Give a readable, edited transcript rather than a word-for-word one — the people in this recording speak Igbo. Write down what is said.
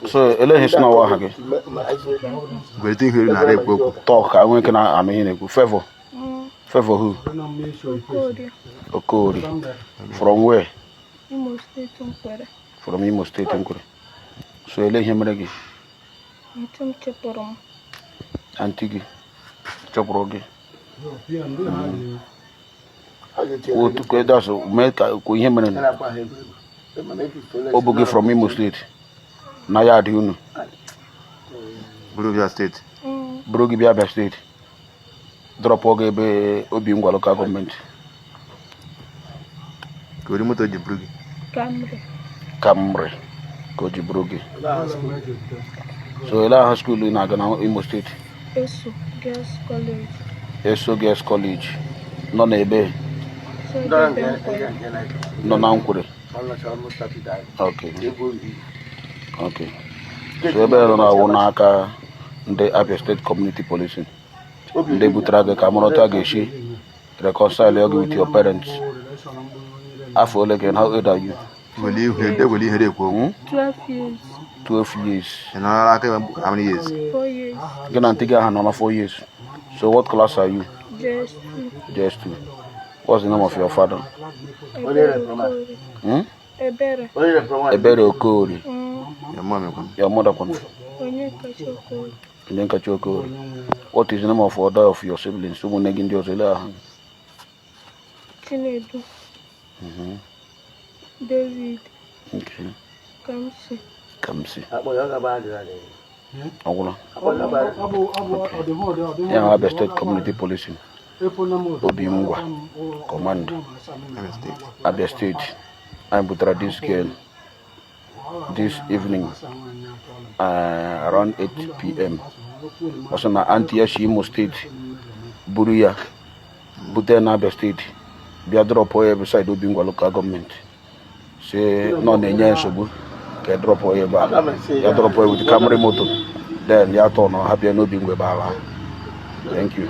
So ele his na wa hage. Waiting here na re go. Talk I went na amene go favor. Favor who? Okori. From where? Imo State Nkwere. From Imo State Nkwere. So ele himre gi. Ntum cheporom. Antigi. Chopro gi. O tu ko da so me ko himre ni. Obugi from Imo State. Na ya di unu. Burugia State. Burugi Abia State. Drop oge be Obingwa local government. Ko ri moto di Burugi. Camry. Ko di Burugi. So ela high school in Agana Imo State. Eso Girls College. Eso Girls College. No na ebe. So Nkwere. No na Nkwere. Okay. Okay. So ebe no na wona aka ndị Abia State Community Policing. Ndị butere gị ka mụrụta ga-eshi reconcile you with your parents. After all again, how old are you? 12 years. 12 years. And how many years? 4 years. Again, I think I have 4 years. So what class are you? Just Just 2. What's the name of your father? Ebere. Ebere Okori. Your mom. Your mother. Onyeka Chokori. What is the name of other of your siblings? Chinedu. David. Okay. Kamsi. Agula. Yeah, Abia State Community Policing. Obingwa. Command. Abia State. I'm Butra this girl. This evening, around 8 p.m. Also, my auntie Imo State, Buria, Butena Abia State, be drop away beside Obingwa local government. Say no, Nenya Sobu, get drop away, ya drop away with the Camry motor. Then ya turn happy no Obingwa Bala. Thank you.